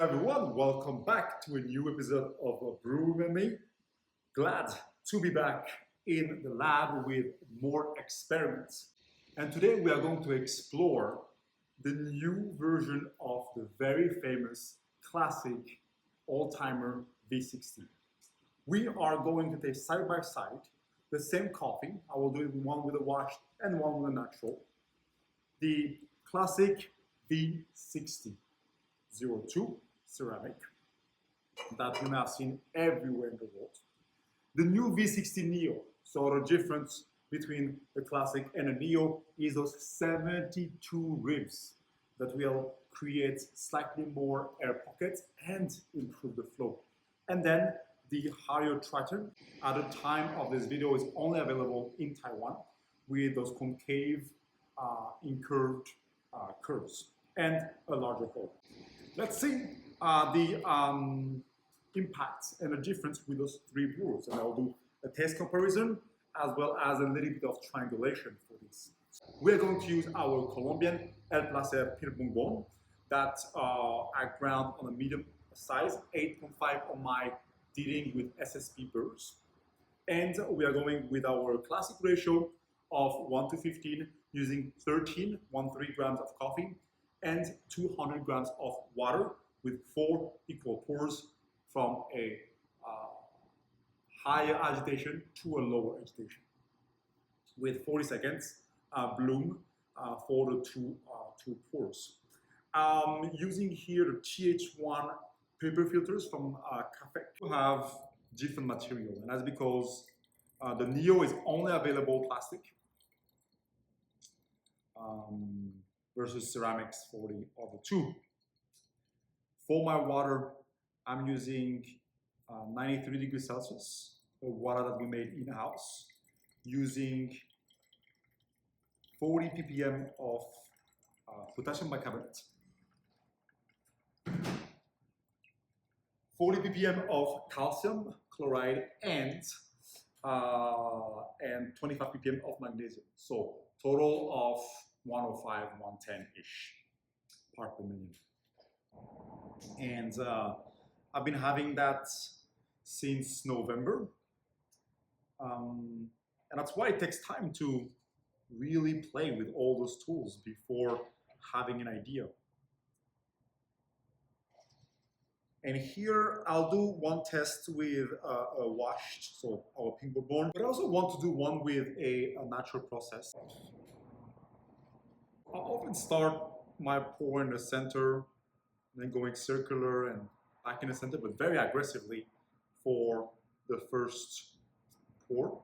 Everyone, welcome back to a new episode of Brewing with Me. Glad to be back in the lab with more experiments. And today we are going to explore the new version of the very famous classic old-timer V60. We are going to taste side by side the same coffee. I will do it one with a washed and one with a natural. The classic V60 02 ceramic that you may have seen everywhere in the world. The new V60 Neo, so the difference between the classic and the Neo is those 72 ribs that will create slightly more air pockets and improve the flow. And then the Hario Tritan, at the time of this video, is only available in Taiwan with those concave, incurved curves and a larger hole. Let's see the impacts and the difference with those three brewers, and I'll do a taste comparison as well as a little bit of triangulation for this. We're going to use our Colombian El Placer Pinot Bonbon that I ground on a medium size, 8.5 on my dealing with SSP brewers. And we are going with our classic ratio of 1 to 15 using 13 grams of coffee and 200 grams of water with 4 equal pours from a higher agitation to a lower agitation with 40 seconds bloom for the two pours. Using here the TH1 paper filters from Cafe. We have different material, and that's because the Neo is only available plastic versus ceramics for the other two. For my water, I'm using 93 degrees Celsius, the water that we made in-house, using 40 ppm of potassium bicarbonate, 40 ppm of calcium chloride, and 25 ppm of magnesium. So total of 105, 110-ish part per million. And I've been having that since November. And that's why it takes time to really play with all those tools before having an idea. And here I'll do one test with a washed, so our pink bourbon, but I also want to do one with a natural process. I often start my pour in the center, then going circular and back in the center, but very aggressively for the first pour.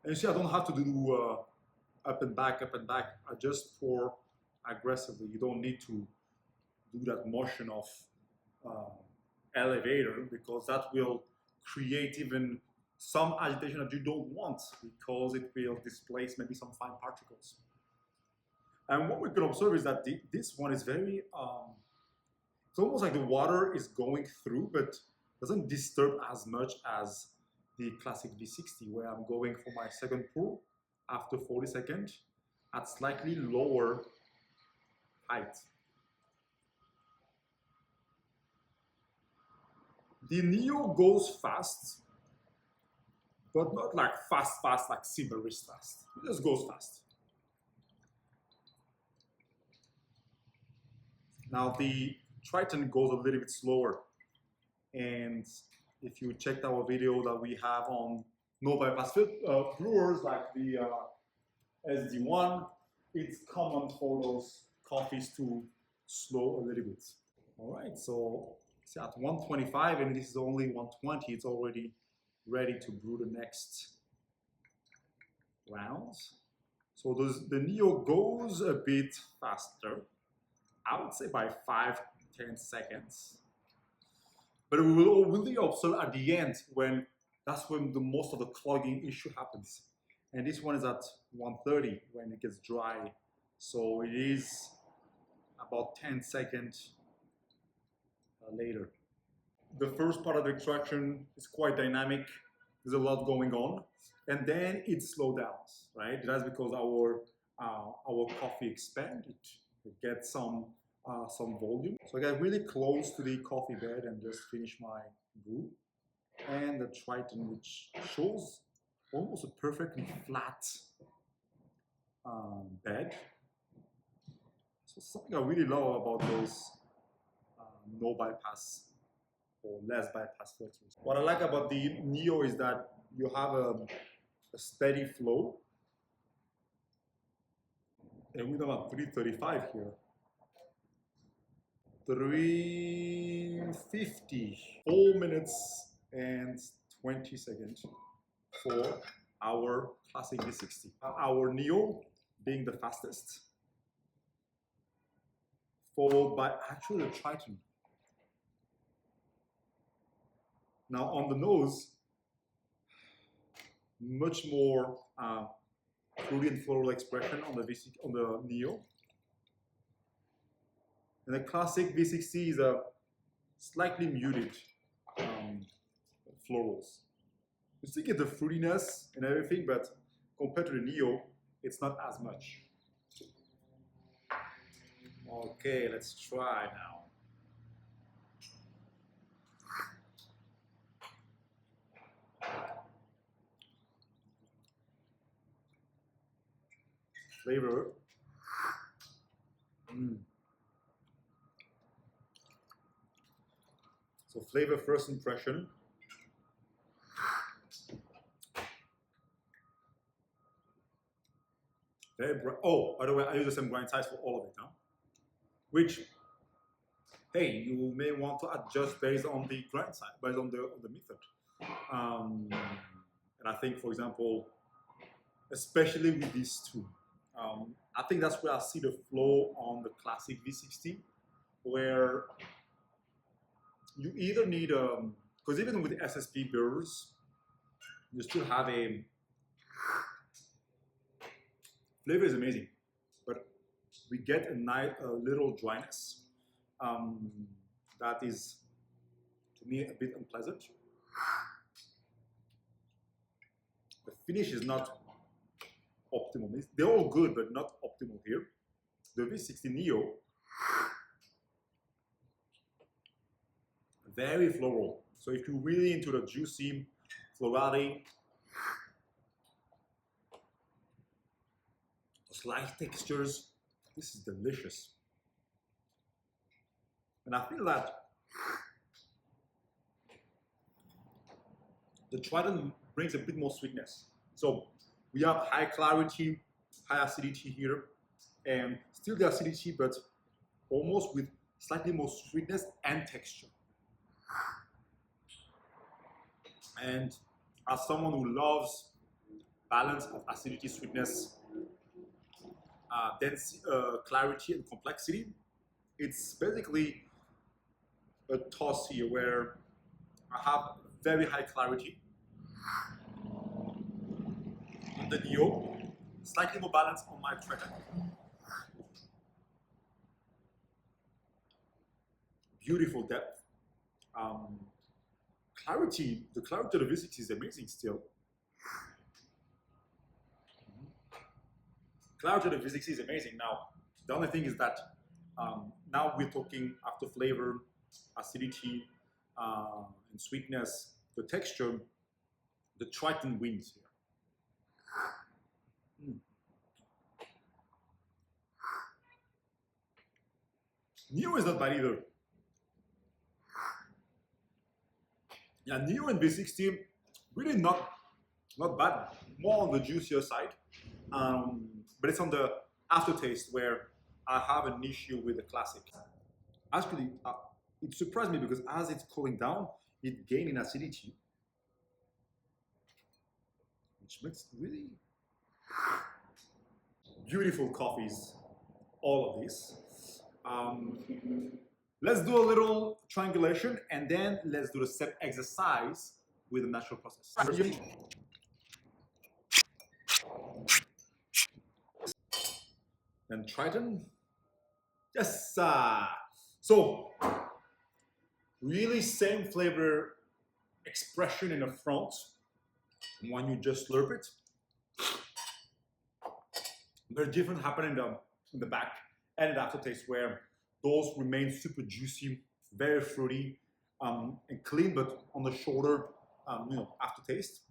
And you see, I don't have to do up and back. I just pour aggressively. You don't need to do that motion of elevator, because that will create even some agitation that you don't want, because it will displace maybe some fine particles. And what we can observe is that this one is very, it's almost like the water is going through, but doesn't disturb as much as the classic V60, where I'm going for my second pour after 40 seconds at slightly lower height. The Neo goes fast, but not like fast like silver is fast. It just goes fast. Now the Tritan goes a little bit slower, and if you checked our video that we have on no bypass brewers like the SD1, it's common for those coffees to slow a little bit. All right, so it's at 125 and this is only 120. It's already ready to brew the next rounds. So the Neo goes a bit faster, I would say by 5-10 seconds. But we will really observe at the end that's when the most of the clogging issue happens. And this one is at 130 when it gets dry. So it is about 10 seconds later. The first part of the extraction is quite dynamic. There's a lot going on. And then it slows down, right? That's because our coffee expands. It gets some some volume. So I got really close to the coffee bed and just finished my brew. And the Tritan, which shows almost a perfectly flat bed. So something I really love about those no bypass or less bypass filters. What I like about the Neo is that you have a steady flow. And we don't have 335 here. 350. 4 minutes and 20 seconds for our classic V60. Our Neo being the fastest, followed by actually the Tritan. Now on the nose, much more fruity and floral expression on the Neo. And the classic V60 is a slightly muted florals. You still get the fruitiness and everything, but compared to the Neo, it's not as much. Okay, let's try now. Flavor. So flavor first impression. Very bright. Oh, by the way, I use the same grind size for all of it, huh? Which, hey, you may want to adjust based on the grind size, based on the method. And I think, for example, especially with these two, I think that's where I see the flow on the classic V60, where you either need because even with SSP brewers, you still have a flavor is amazing, but we get a little dryness that is, to me, a bit unpleasant. The finish is not optimal. They're all good, but not optimal here. The V60 Neo, very floral. So if you're really into the juicy florality, light textures, this is delicious. And I feel that the Tritan brings a bit more sweetness. So we have high clarity, high acidity here, and still the acidity, but almost with slightly more sweetness and texture. And as someone who loves balance of acidity, sweetness, clarity and complexity, it's basically a toss here where I have very high clarity on the Neo, slightly more balance on my Tritan. Beautiful depth. Clarity, the clarity of the V60 is amazing still. Clarity of the V60 is amazing. Now, the only thing is that now we're talking after flavor, acidity, and sweetness, the texture, the Tritan wins here. Neo is not bad either. Yeah, Neo and V60 really not bad. More on the juicier side, but it's on the aftertaste where I have an issue with the classic. Actually, it surprised me because as it's cooling down, it gains in acidity, which makes really beautiful coffees. All of these. Let's do a little triangulation and then let's do the same exercise with the natural process. And Tritan. Yes. So really same flavor expression in the front when you just slurp it. Very different happen in the back and in the aftertaste where those remain super juicy, very fruity, and clean, but on the shorter, aftertaste.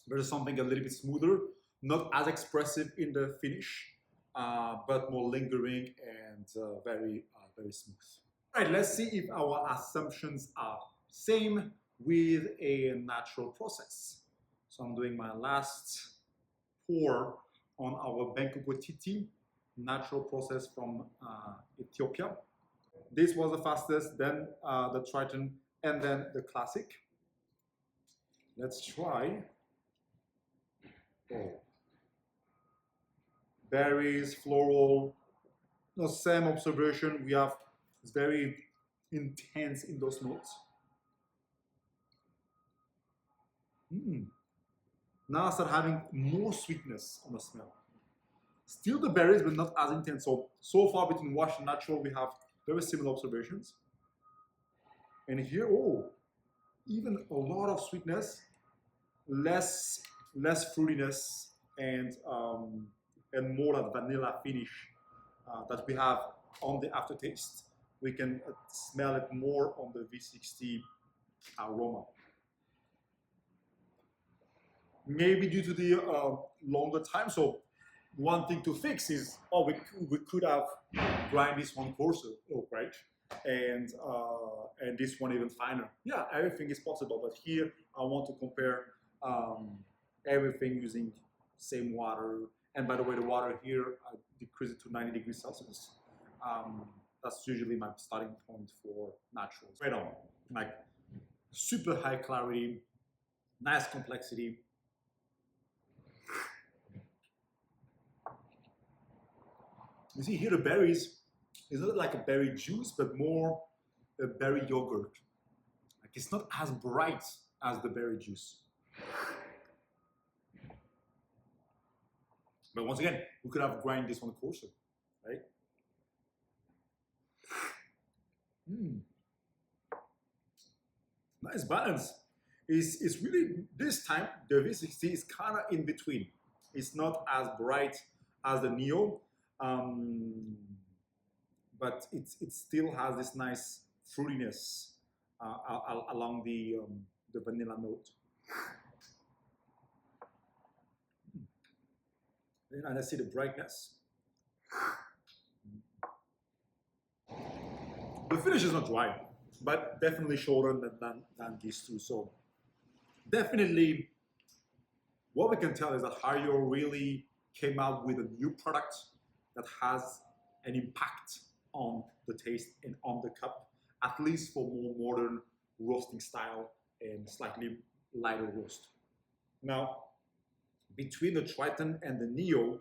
There's something a little bit smoother, not as expressive in the finish, but more lingering and very smooth. All right, let's see if our assumptions are same with a natural process. So I'm doing my last pour on our Benkokotiti natural process from Ethiopia. This was the fastest, then the Tritan, and then the classic. Let's try. Oh. Berries, floral, the same observation. We have, it's very intense in those notes. Now I start having more sweetness on the smell. Still the berries, but not as intense. So far between wash and natural, we have very similar observations. And here, even a lot of sweetness, less fruitiness, and more that vanilla finish that we have on the aftertaste. We can smell it more on the V60 aroma. Maybe due to the longer time. So one thing to fix is, we could have grind this one coarser, right? And this one even finer. Yeah, everything is possible. But here I want to compare everything using same water. And by the way, the water here, I decrease it to 90 degrees Celsius. That's usually my starting point for naturals. Right on, like super high clarity, nice complexity. You see here the berries is not like a berry juice, but more a berry yogurt. Like it's not as bright as the berry juice. But once again, we could have grind this one coarser, right? Nice balance. It's really, this time, the V60 is kind of in between. It's not as bright as the Neo, but it still has this nice fruitiness along the vanilla note. And I see the brightness. The finish is not dry, but definitely shorter than these two. So definitely what we can tell is that Hario really came out with a new product that has an impact on the taste and on the cup, at least for more modern roasting style and slightly lighter roast. Now, between the Tritan and the Neo,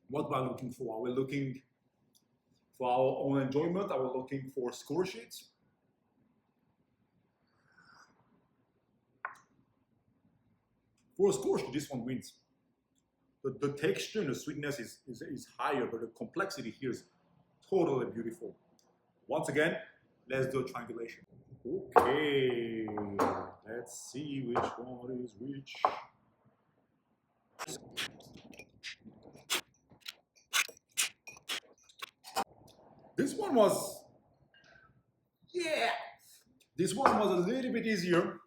what we're looking for? Are we looking for our own enjoyment? Are we looking for score sheets? For a score sheet, this one wins. The texture and the sweetness is higher, but the complexity here is totally beautiful. Once again, let's do a triangulation. Okay, let's see which one is which. This one was, this one was a little bit easier.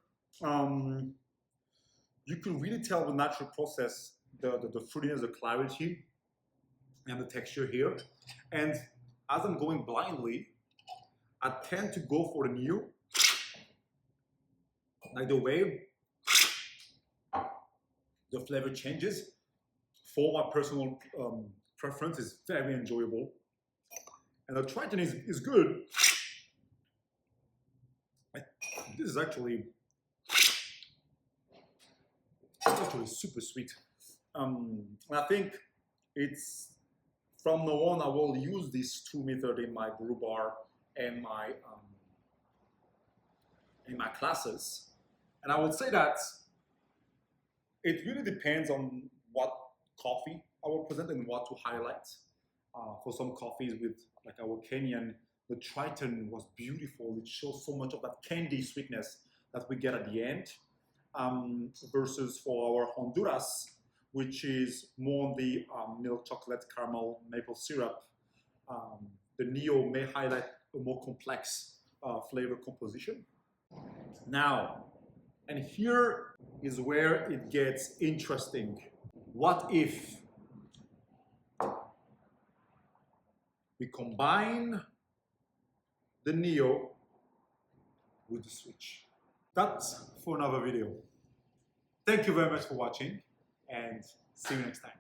You can really tell the natural process, the fruitiness, the clarity, and the texture here. And as I'm going blindly, I tend to go for the Neo. Like the way the flavor changes, for my personal preference, is very enjoyable. And the Tritan is good. This is actually super sweet. And I think it's, from now on, I will use this 2 method in my brew bar and in my classes. And I would say that it really depends on what coffee I will present and what to highlight. For some coffees with like our Kenyan, the Tritan was beautiful. It shows so much of that candy sweetness that we get at the end. Versus for our Honduras, which is more on the milk chocolate caramel maple syrup. The Neo may highlight a more complex flavor composition. Now, and here is where it gets interesting. What if we combine the Neo with the switch? That's for another video. Thank you very much for watching, and see you next time.